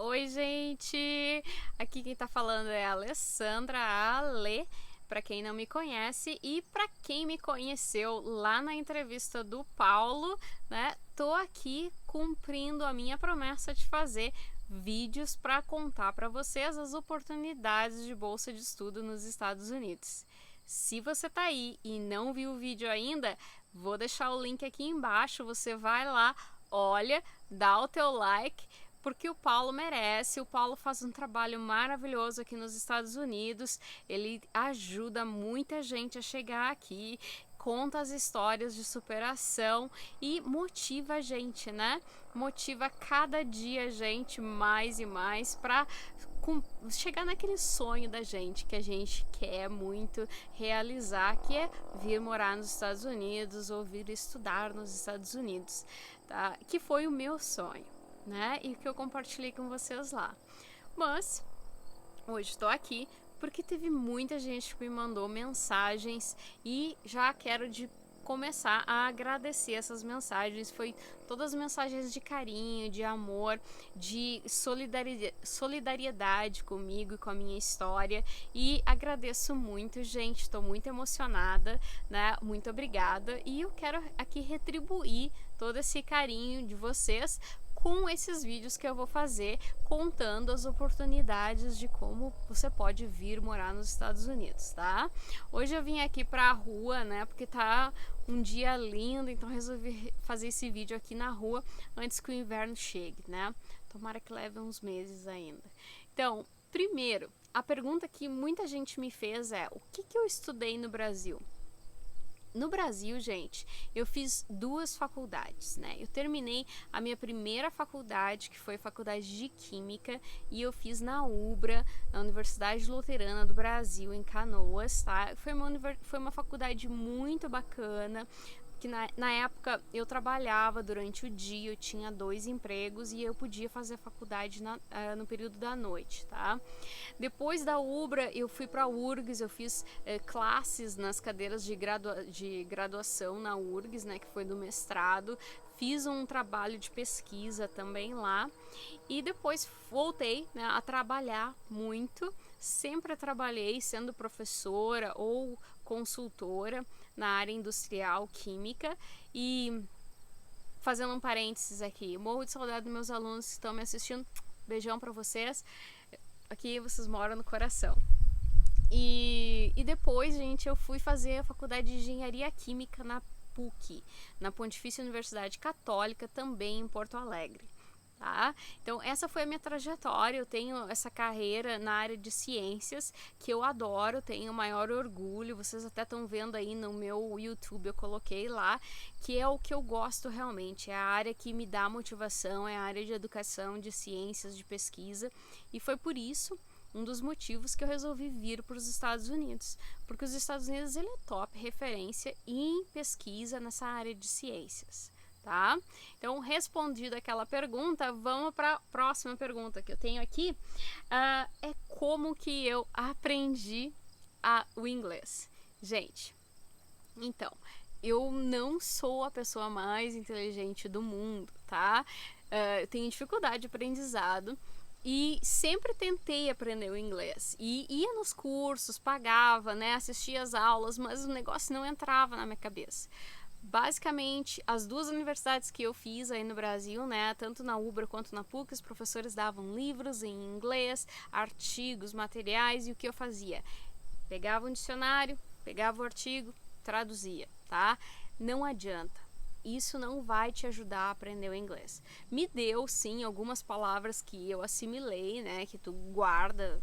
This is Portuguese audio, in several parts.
Oi, gente! Aqui quem tá falando é a Alessandra, a Ale, pra quem não me conhece, e pra quem me conheceu lá na entrevista do Paulo, né? Tô aqui cumprindo a minha promessa de fazer vídeos para contar para vocês as oportunidades de bolsa de estudo nos Estados Unidos. Se você tá aí e não viu o vídeo ainda, vou deixar o link aqui embaixo, você vai lá, olha, dá o teu like, porque o Paulo merece. O Paulo faz um trabalho maravilhoso aqui nos Estados Unidos, ele ajuda muita gente a chegar aqui, conta as histórias de superação e motiva a gente, né? Motiva cada dia a gente mais e mais para chegar naquele sonho da gente que a gente quer muito realizar, que é vir morar nos Estados Unidos ou vir estudar nos Estados Unidos, tá? Que foi o meu sonho, né? E que eu compartilhei com vocês lá. Mas hoje estou aqui porque teve muita gente que me mandou mensagens e já quero começar a agradecer essas mensagens. Foi todas mensagens de carinho, de amor, de solidariedade comigo e com a minha história, e agradeço muito, gente. Estou muito emocionada, né? Muito obrigada, e eu quero aqui retribuir todo esse carinho de vocês com esses vídeos que eu vou fazer contando as oportunidades de como você pode vir morar nos Estados Unidos, tá? Hoje eu vim aqui pra rua, né, porque tá um dia lindo, então resolvi fazer esse vídeo aqui na rua antes que o inverno chegue, né? Tomara que leve uns meses ainda. Então, primeiro, a pergunta que muita gente me fez é: o que eu estudei no Brasil? No Brasil, gente, eu fiz 2 faculdades, né? Eu terminei a minha primeira faculdade, que foi a faculdade de Química, e eu fiz na UBRA, na Universidade Luterana do Brasil, em Canoas, tá? Foi uma faculdade muito bacana, que na época eu trabalhava durante o dia, eu tinha 2 empregos e eu podia fazer a faculdade no período da noite, tá? Depois da UBRA, eu fui para a URGS, eu fiz classes nas cadeiras de graduação na URGS, né, que foi do mestrado, fiz um trabalho de pesquisa também lá, e depois voltei, né, a trabalhar muito. Sempre trabalhei sendo professora ou consultora na área industrial química. E fazendo um parênteses aqui, morro de saudade dos meus alunos que estão me assistindo, beijão para vocês, aqui vocês moram no coração. E depois, gente, eu fui fazer a faculdade de engenharia química na PUC, na Pontifícia Universidade Católica, também em Porto Alegre. Tá? Então essa foi a minha trajetória. Eu tenho essa carreira na área de ciências que eu adoro, tenho o maior orgulho. Vocês até estão vendo aí no meu YouTube, eu coloquei lá, que é o que eu gosto realmente, é a área que me dá motivação, é a área de educação, de ciências, de pesquisa, e foi por isso um dos motivos que eu resolvi vir para os Estados Unidos, porque os Estados Unidos ele é top referência em pesquisa nessa área de ciências. Tá? Então, respondida aquela pergunta, vamos para a próxima pergunta que eu tenho aqui. É como que eu aprendi o inglês? Gente, então, eu não sou a pessoa mais inteligente do mundo, tá? Eu tenho dificuldade de aprendizado e sempre tentei aprender o inglês. E ia nos cursos, pagava, né? Assistia às aulas, mas o negócio não entrava na minha cabeça. Basicamente, as 2 universidades que eu fiz aí no Brasil, né, tanto na UBRA quanto na PUC, os professores davam livros em inglês, artigos, materiais, e o que eu fazia? Pegava um dicionário, pegava o artigo, traduzia, tá? Não adianta. Isso não vai te ajudar a aprender o inglês. Me deu, sim, algumas palavras que eu assimilei, né, que tu guarda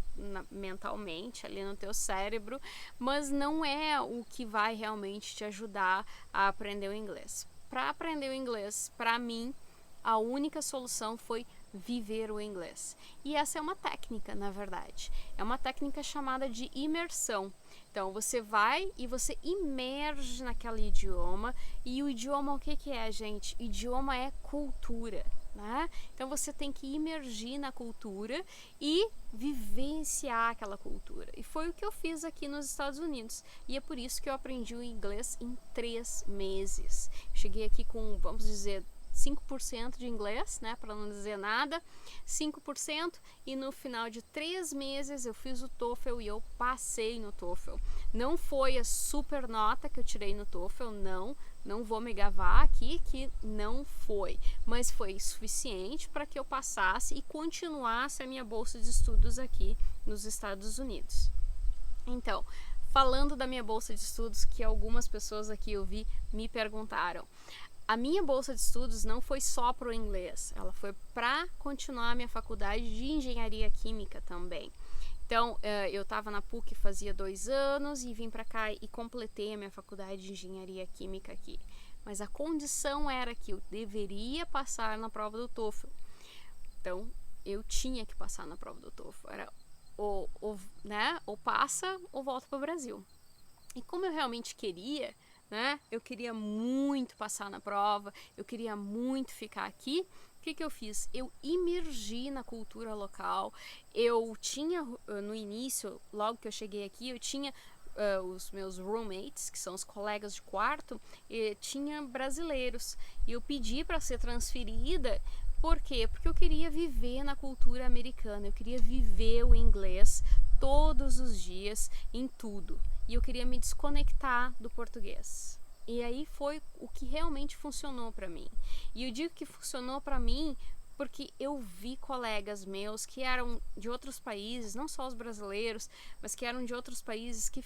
mentalmente ali no teu cérebro, mas não é o que vai realmente te ajudar a aprender o inglês. Para aprender o inglês, para mim, a única solução foi viver o inglês. E essa é uma técnica, na verdade. É uma técnica chamada de imersão. Então, você vai e você imerge naquele idioma. E o idioma, o que é, gente? Idioma é cultura, né? Então, você tem que imergir na cultura e vivenciar aquela cultura. E foi o que eu fiz aqui nos Estados Unidos. E é por isso que eu aprendi o inglês em 3 meses. Cheguei aqui com, vamos dizer, 5% de inglês, né, para não dizer nada, 5%, e no final de 3 meses eu fiz o TOEFL e eu passei no TOEFL. Não foi a super nota que eu tirei no TOEFL, não vou me gabar aqui que não foi, mas foi suficiente para que eu passasse e continuasse a minha bolsa de estudos aqui nos Estados Unidos. Então, falando da minha bolsa de estudos, que algumas pessoas aqui eu vi me perguntaram, a minha bolsa de estudos não foi só para o inglês, ela foi para continuar a minha faculdade de engenharia química também. Então, eu estava na PUC fazia 2 anos e vim para cá e completei a minha faculdade de engenharia química aqui. Mas a condição era que eu deveria passar na prova do TOEFL. Então, eu tinha que passar na prova do TOEFL. Era ou passa ou volta para o Brasil. E como eu realmente queria, né? Eu queria muito passar na prova, eu queria muito ficar aqui. O que eu fiz? Eu imergi na cultura local. Eu tinha, no início, logo que eu cheguei aqui, eu tinha os meus roommates, que são os colegas de quarto, e tinha brasileiros. E eu pedi para ser transferida. Por quê? Porque eu queria viver na cultura americana, eu queria viver o inglês todos os dias, em tudo. E eu queria me desconectar do português. E aí foi o que realmente funcionou para mim. E eu digo que funcionou para mim porque eu vi colegas meus que eram de outros países, não só os brasileiros, mas que eram de outros países, que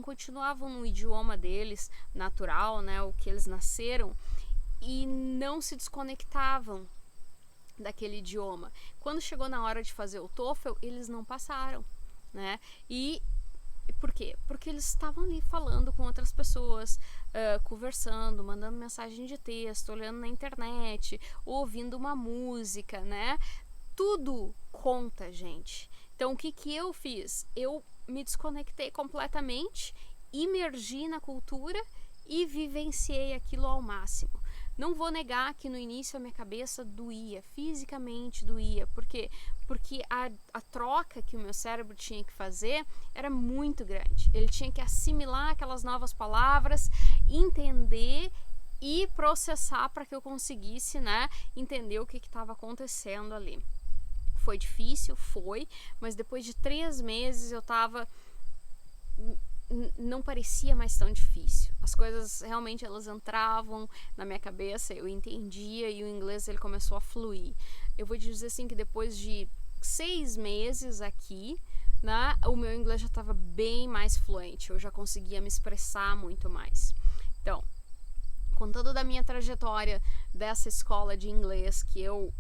continuavam no idioma deles, natural, né, o que eles nasceram, e não se desconectavam daquele idioma. Quando chegou na hora de fazer o TOEFL, eles não passaram, né? E por quê? Porque eles estavam ali falando com outras pessoas, conversando, mandando mensagem de texto, olhando na internet, ouvindo uma música, né? Tudo conta, gente. Então, o que eu fiz? Eu me desconectei completamente, imergi na cultura e vivenciei aquilo ao máximo. Não vou negar que no início a minha cabeça doía, fisicamente doía. Por quê? Porque a troca que o meu cérebro tinha que fazer era muito grande. Ele tinha que assimilar aquelas novas palavras, entender e processar para que eu conseguisse, né, entender o que estava acontecendo ali. Foi difícil, mas depois de 3 meses eu estava... não parecia mais tão difícil. As coisas realmente elas entravam na minha cabeça, eu entendia e o inglês ele começou a fluir. Eu vou te dizer assim que depois de 6 meses aqui, né, o meu inglês já estava bem mais fluente, eu já conseguia me expressar muito mais. Então, contando da minha trajetória dessa escola de inglês que eu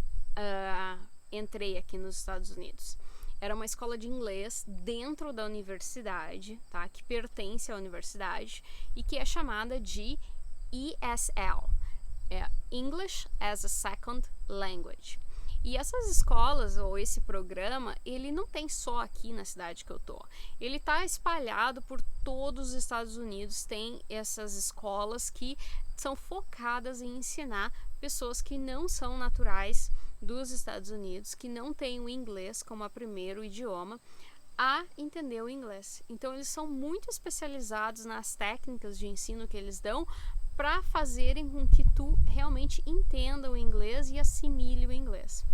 entrei aqui nos Estados Unidos. Era uma escola de inglês dentro da universidade, tá? Que pertence à universidade e que é chamada de ESL, English as a Second Language. E essas escolas, ou esse programa, ele não tem só aqui na cidade que eu tô. Ele tá espalhado por todos os Estados Unidos, tem essas escolas que são focadas em ensinar pessoas que não são naturais dos Estados Unidos, que não têm o inglês como a primeiro idioma, a entender o inglês. Então, eles são muito especializados nas técnicas de ensino que eles dão para fazerem com que tu realmente entenda o inglês e assimile o inglês.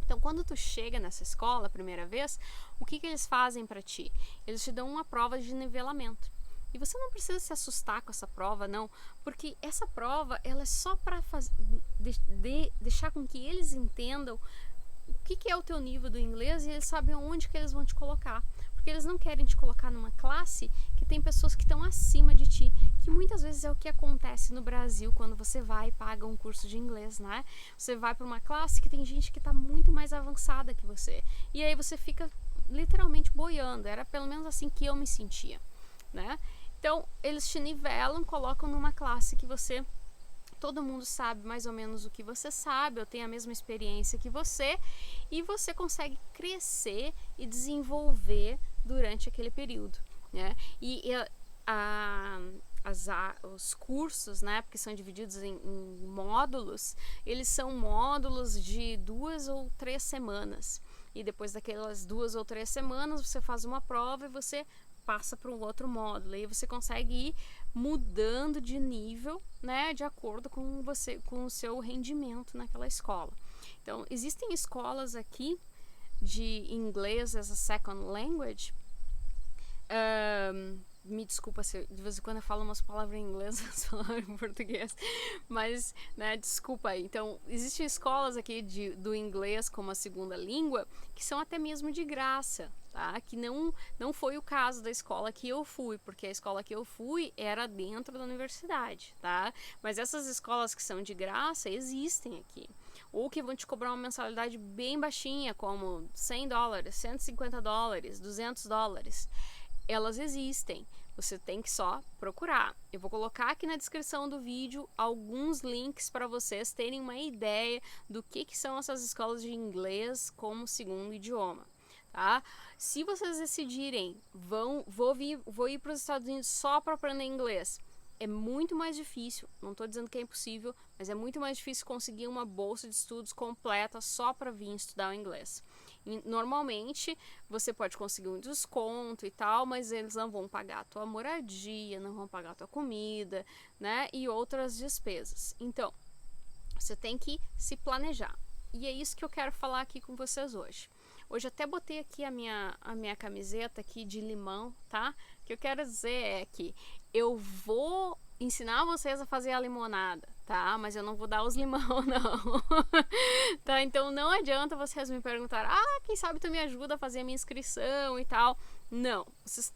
Então, quando tu chega nessa escola a primeira vez, o que eles fazem para ti? Eles te dão uma prova de nivelamento. E você não precisa se assustar com essa prova, não, porque essa prova ela é só para deixar com que eles entendam o que é o teu nível do inglês e eles sabem onde que eles vão te colocar. Porque eles não querem te colocar numa classe que tem pessoas que estão acima de ti, que muitas vezes é o que acontece no Brasil quando você vai e paga um curso de inglês, né? Você vai para uma classe que tem gente que está muito mais avançada que você. E aí você fica literalmente boiando. Era pelo menos assim que eu me sentia, né? Então, eles te nivelam, colocam numa classe que todo mundo sabe mais ou menos o que você sabe, eu tenho a mesma experiência que você, e você consegue crescer e desenvolver durante aquele período, né? Os cursos, né, porque são divididos em módulos, eles são módulos de 2 ou 3 semanas. E depois daquelas 2 ou 3 semanas, você faz uma prova e você passa para um outro módulo. E você consegue ir mudando de nível, né, de acordo com você, com o seu rendimento naquela escola. Então, existem escolas aqui de inglês as a second language. Me desculpa se de vez em quando eu falo umas palavras em inglês, umas palavras em português, mas, né, desculpa aí. Então, existem escolas aqui do inglês como a segunda língua que são até mesmo de graça, tá? Que não foi o caso da escola que eu fui, porque a escola que eu fui era dentro da universidade, tá? Mas essas escolas que são de graça existem aqui. Ou que vão te cobrar uma mensalidade bem baixinha, como $100, $150, $200. Elas existem, você tem que só procurar. Eu vou colocar aqui na descrição do vídeo alguns links para vocês terem uma ideia do que são essas escolas de inglês como segundo idioma, tá? Se vocês decidirem, vou ir para os Estados Unidos só para aprender inglês, é muito mais difícil, não estou dizendo que é impossível, mas é muito mais difícil conseguir uma bolsa de estudos completa só para vir estudar o inglês. E, normalmente, você pode conseguir um desconto e tal, mas eles não vão pagar a tua moradia, não vão pagar a tua comida, né, e outras despesas. Então, você tem que se planejar. E é isso que eu quero falar aqui com vocês hoje. Hoje até botei aqui a minha camiseta aqui de limão, tá? O que eu quero dizer é que eu vou ensinar vocês a fazer a limonada, tá? Mas eu não vou dar os limão, não. Tá? Então não adianta vocês me perguntar, quem sabe tu me ajuda a fazer a minha inscrição e tal. Não, vocês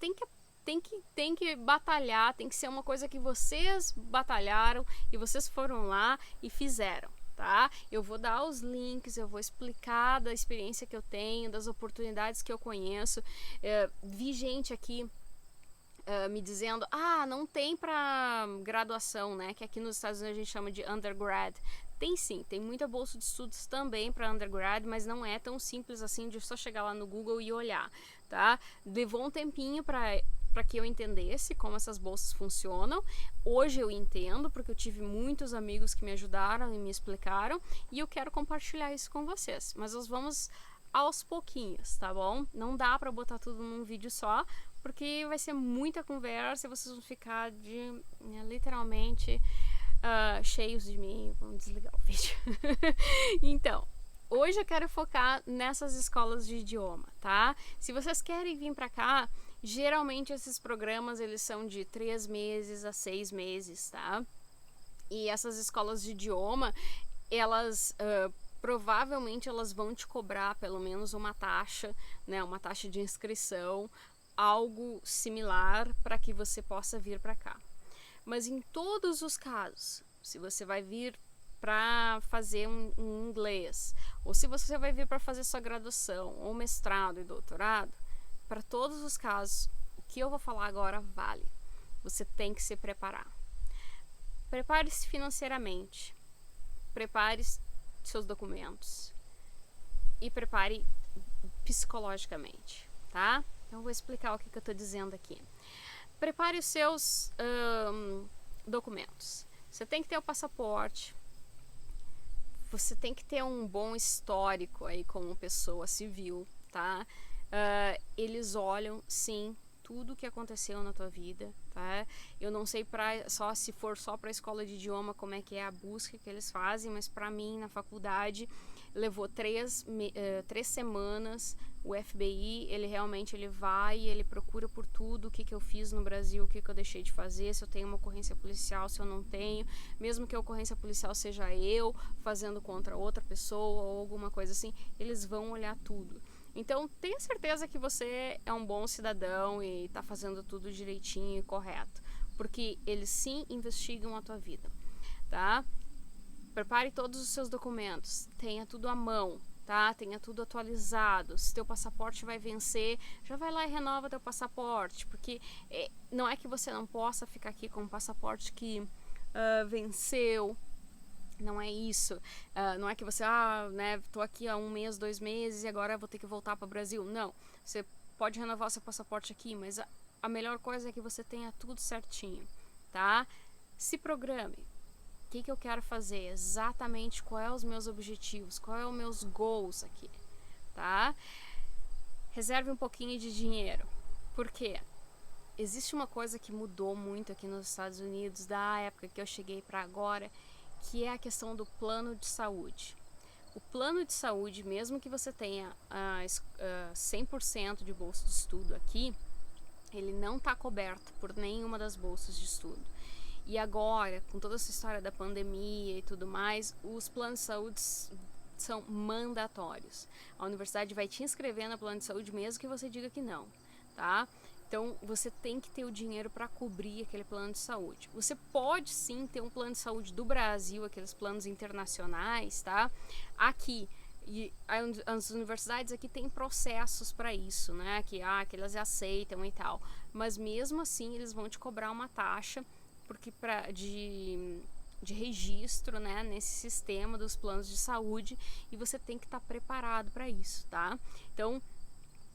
têm que batalhar, tem que ser uma coisa que vocês batalharam e vocês foram lá e fizeram. Tá? Eu vou dar os links, eu vou explicar da experiência que eu tenho, das oportunidades que eu conheço. Vi gente aqui me dizendo, não tem para graduação, né? Que aqui nos Estados Unidos a gente chama de undergrad. Tem sim, tem muita bolsa de estudos também para undergrad, mas não é tão simples assim de só chegar lá no Google e olhar, tá? Levou um tempinho para que eu entendesse como essas bolsas funcionam. Hoje eu entendo, porque eu tive muitos amigos que me ajudaram e me explicaram, e eu quero compartilhar isso com vocês. Mas nós vamos aos pouquinhos, tá bom? Não dá para botar tudo num vídeo só, porque vai ser muita conversa e vocês vão ficar literalmente cheios de mim. Vamos desligar o vídeo. Então, hoje eu quero focar nessas escolas de idioma, tá? Se vocês querem vir para cá, geralmente esses programas eles são de 3 meses a 6 meses, tá? E essas escolas de idioma, elas provavelmente elas vão te cobrar pelo menos uma taxa, né? Uma taxa de inscrição, algo similar para que você possa vir para cá. Mas em todos os casos, se você vai vir para fazer um inglês, ou se você vai vir para fazer sua graduação, ou mestrado e doutorado, para todos os casos, o que eu vou falar agora vale. Você tem que se preparar. Prepare-se financeiramente, prepare seus documentos e prepare psicologicamente, tá? Então eu vou explicar o que eu estou dizendo aqui. Prepare os seus documentos. Você tem que ter o passaporte, você tem que ter um bom histórico aí como pessoa civil, tá? Eles olham, sim, tudo que aconteceu na tua vida, tá? Eu não sei se for só para a escola de idioma como é que é a busca que eles fazem, mas para mim na faculdade levou 3 semanas. O FBI, ele vai e ele procura por tudo, o que eu fiz no Brasil, o que eu deixei de fazer, se eu tenho uma ocorrência policial, se eu não tenho, mesmo que a ocorrência policial seja eu fazendo contra outra pessoa ou alguma coisa assim, eles vão olhar tudo. Então, tenha certeza que você é um bom cidadão e está fazendo tudo direitinho e correto, porque eles sim investigam a tua vida, tá? Prepare todos os seus documentos, tenha tudo à mão, tá? Tenha tudo atualizado. Se teu passaporte vai vencer, já vai lá e renova teu passaporte, porque não é que você não possa ficar aqui com um passaporte que venceu. Não é isso, não é que você, tô aqui há 1 mês, 2 meses e agora vou ter que voltar para o Brasil. Não, você pode renovar seu passaporte aqui, mas a melhor coisa é que você tenha tudo certinho, tá? Se programe. O que eu quero fazer? Exatamente qual é os meus objetivos, qual é os meus goals aqui, tá? Reserve um pouquinho de dinheiro. Por quê? existe uma coisa que mudou muito aqui nos Estados Unidos da época que eu cheguei para agora, que é a questão do plano de saúde. O plano de saúde, mesmo que você tenha 100% de bolsa de estudo aqui, ele não está coberto por nenhuma das bolsas de estudo. E agora, com toda essa história da pandemia e tudo mais, os planos de saúde são mandatórios. A universidade vai te inscrever no plano de saúde mesmo que você diga que não, tá? Então, você tem que ter o dinheiro para cobrir aquele plano de saúde. Você pode sim ter um plano de saúde do Brasil, aqueles planos internacionais, tá? Aqui, e as universidades aqui têm processos para isso, né? Que elas aceitam e tal. Mas mesmo assim, eles vão te cobrar uma taxa porque de registro, né, nesse sistema dos planos de saúde, e você tem que estar preparado para isso, tá? Então,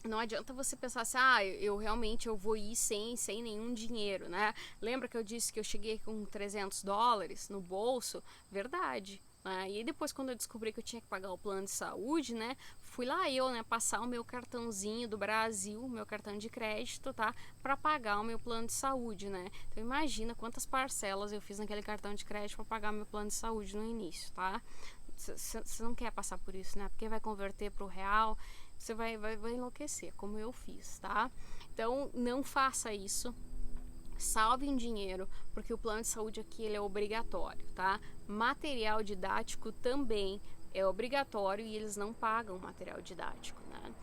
não adianta você pensar assim, eu realmente vou ir sem nenhum dinheiro, né? Lembra que eu disse que eu cheguei com $300 no bolso? Verdade. E aí depois, quando eu descobri que eu tinha que pagar o plano de saúde, né, fui lá passar o meu cartãozinho do Brasil, meu cartão de crédito, tá, para pagar o meu plano de saúde, né. Então imagina quantas parcelas eu fiz naquele cartão de crédito para pagar meu plano de saúde no início, tá. Você não quer passar por isso, né, porque vai converter para o real, você vai enlouquecer, como eu fiz, tá. Então não faça isso. Salve um dinheiro, porque o plano de saúde aqui ele é obrigatório, tá? Material didático também é obrigatório e eles não pagam material didático, né?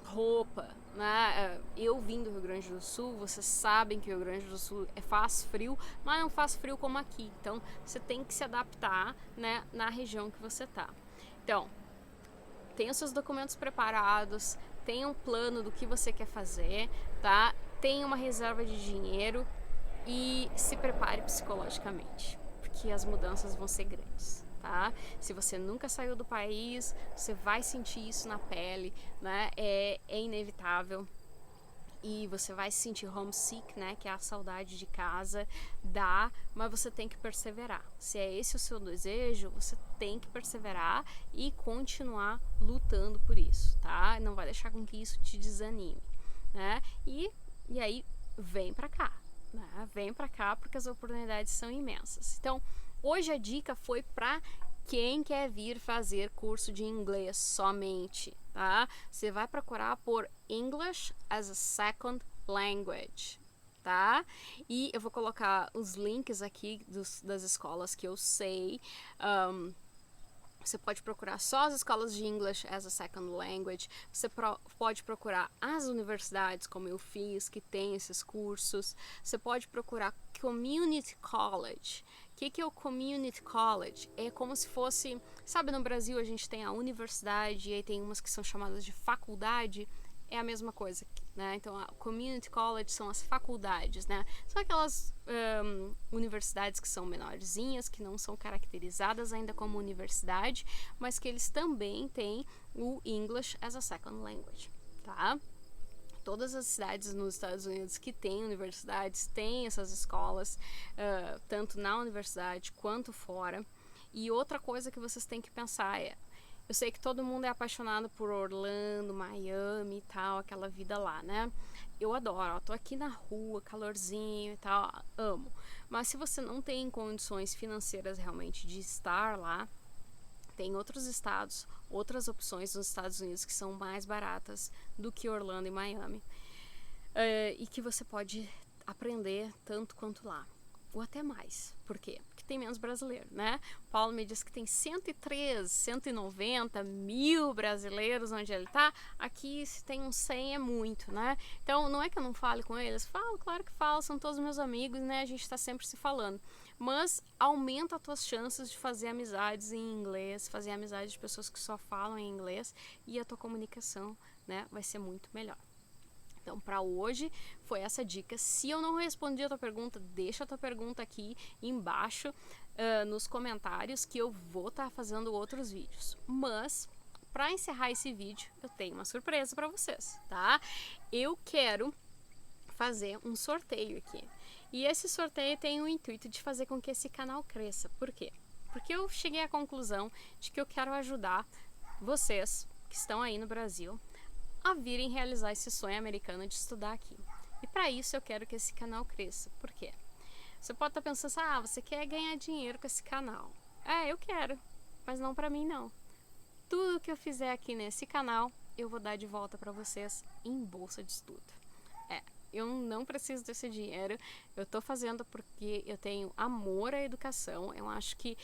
Roupa, né? Eu vim do Rio Grande do Sul, vocês sabem que o Rio Grande do Sul faz frio, mas não faz frio como aqui, então você tem que se adaptar, né, na região que você tá. Então, tenha os seus documentos preparados, tenha um plano do que você quer fazer, tá? Tenha uma reserva de dinheiro e se prepare psicologicamente, porque as mudanças vão ser grandes, tá? Se você nunca saiu do país, você vai sentir isso na pele, né? É inevitável. E você vai se sentir homesick, né, que é a saudade de casa, mas você tem que perseverar. Se é esse o seu desejo, você tem que perseverar e continuar lutando por isso, tá? Não vai deixar com que isso te desanime, né? E aí, vem pra cá, né? Vem pra cá porque as oportunidades são imensas. Então, hoje a dica foi pra quem quer vir fazer curso de inglês somente, tá? Você vai procurar por English as a Second Language, tá? E eu vou colocar os links aqui das escolas que eu sei. Você pode procurar só as escolas de English as a Second Language. Você pode procurar as universidades, como eu fiz, que tem esses cursos. Você pode procurar Community College. O que é o Community College? É como se fosse... Sabe, no Brasil a gente tem a universidade e aí tem umas que são chamadas de faculdade. É a mesma coisa, né? Então, a Community College são as faculdades, né? São aquelas universidades que são menorzinhas, que não são caracterizadas ainda como universidade, mas que eles também têm o English as a Second Language, tá? Todas as cidades nos Estados Unidos que têm universidades têm essas escolas, tanto na universidade quanto fora. E outra coisa que vocês têm que pensar é... Eu sei que todo mundo é apaixonado por Orlando, Miami e tal, aquela vida lá, né? Eu adoro, tô aqui na rua, calorzinho e tal, amo. Mas se você não tem condições financeiras realmente de estar lá, tem outros estados, outras opções nos Estados Unidos que são mais baratas do que Orlando e Miami. E que você pode aprender tanto quanto lá, ou até mais. Por quê? Porque tem menos brasileiro, né? O Paulo me disse que tem 103, 190 mil brasileiros onde ele tá. Aqui, se tem uns 100 é muito, né? Então, não é que eu não fale com eles. Falo, claro que falo, são todos meus amigos, né? A gente tá sempre se falando. Mas aumenta as tuas chances de fazer amizades em inglês, fazer amizades de pessoas que só falam em inglês, e a tua comunicação, né, vai ser muito melhor. Então, para hoje, foi essa dica. Se eu não respondi a tua pergunta, deixa a tua pergunta aqui embaixo nos comentários, que eu vou estar fazendo outros vídeos. Mas, para encerrar esse vídeo, eu tenho uma surpresa para vocês, tá? Eu quero fazer um sorteio aqui. E esse sorteio tem o intuito de fazer com que esse canal cresça. Por quê? Porque eu cheguei à conclusão de que eu quero ajudar vocês que estão aí no Brasil a virem realizar esse sonho americano de estudar aqui. E para isso eu quero que esse canal cresça. Por quê? Você pode estar pensando assim, ah, você quer ganhar dinheiro com esse canal. É, eu quero, mas não para mim não. Tudo que eu fizer aqui nesse canal, eu vou dar de volta para vocês em bolsa de estudo. Eu não preciso desse dinheiro, eu tô fazendo porque eu tenho amor à educação. Eu acho que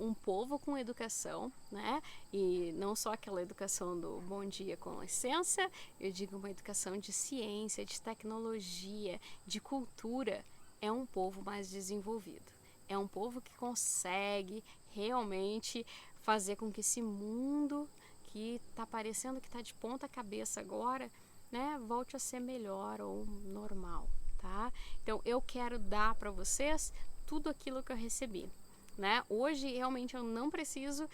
um povo com educação, né, e não só aquela educação do bom dia com licença, eu digo uma educação de ciência, de tecnologia, de cultura, é um povo mais desenvolvido. É um povo que consegue realmente fazer com que esse mundo que tá parecendo que tá de ponta cabeça agora, né, volte a ser melhor ou normal, tá? Então eu quero dar para vocês tudo aquilo que eu recebi, né? Hoje realmente eu não preciso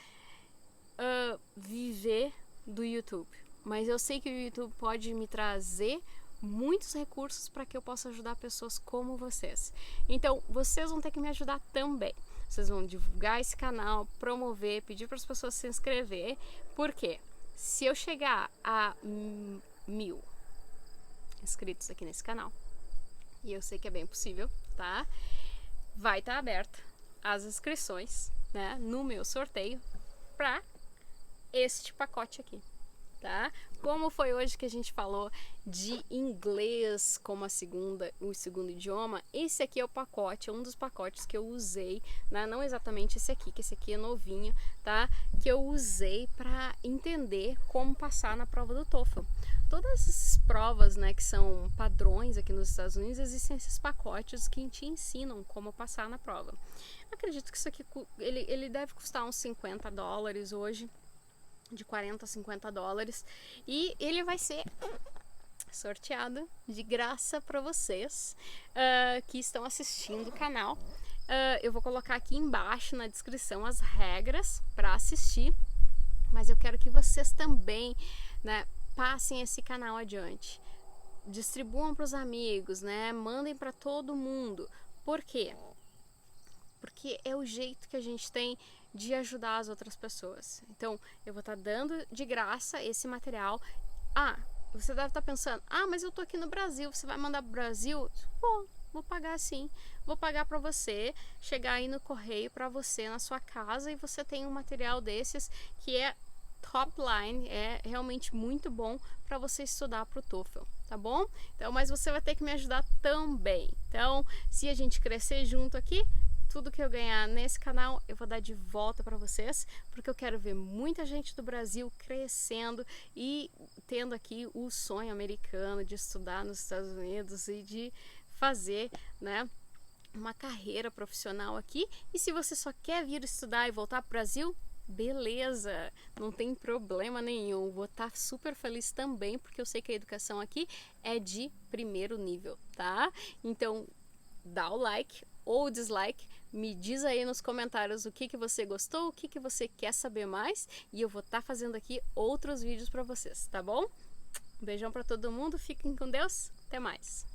viver do YouTube, mas eu sei que o YouTube pode me trazer muitos recursos para que eu possa ajudar pessoas como vocês. Então vocês vão ter que me ajudar também. Vocês vão divulgar esse canal, promover, pedir para as pessoas se inscrever, porque se eu chegar a 1000 inscritos aqui nesse canal, e eu sei que é bem possível, tá? Vai estar aberta as inscrições, né, no meu sorteio para este pacote aqui, tá? Como foi hoje que a gente falou de inglês como o segundo idioma, esse aqui é o pacote, é um dos pacotes que eu usei, né? Não exatamente esse aqui, que esse aqui é novinho, tá? Que eu usei para entender como passar na prova do TOEFL. Todas essas provas, né, que são padrões aqui nos Estados Unidos, existem esses pacotes que te ensinam como passar na prova. Acredito que isso aqui, ele deve custar uns $50 hoje, de 40 a 50 dólares, e ele vai ser sorteado de graça para vocês que estão assistindo o canal. Eu vou colocar aqui embaixo na descrição as regras para assistir, mas eu quero que vocês também, né, passem esse canal adiante, distribuam para os amigos, né, mandem para todo mundo. Por quê? Porque é o jeito que a gente tem de ajudar as outras pessoas. Então, eu vou estar dando de graça esse material. Ah, você deve estar pensando, ah, mas eu tô aqui no Brasil, você vai mandar pro Brasil? Bom, vou pagar sim. Vou pagar para você chegar aí no correio para você na sua casa, e você tem um material desses que é top line, é realmente muito bom para você estudar para o TOEFL, tá bom? Então, mas você vai ter que me ajudar também. Então, se a gente crescer junto aqui, tudo que eu ganhar nesse canal eu vou dar de volta para vocês, porque eu quero ver muita gente do Brasil crescendo e tendo aqui o sonho americano de estudar nos Estados Unidos e de fazer, né, uma carreira profissional aqui. E se você só quer vir estudar e voltar para o Brasil, beleza, não tem problema nenhum, vou estar super feliz também, porque eu sei que a educação aqui é de primeiro nível, tá? Então, dá o like ou dislike, me diz aí nos comentários o que você gostou, o que você quer saber mais, e eu vou estar fazendo aqui outros vídeos para vocês, tá bom? Um beijão para todo mundo, fiquem com Deus, até mais!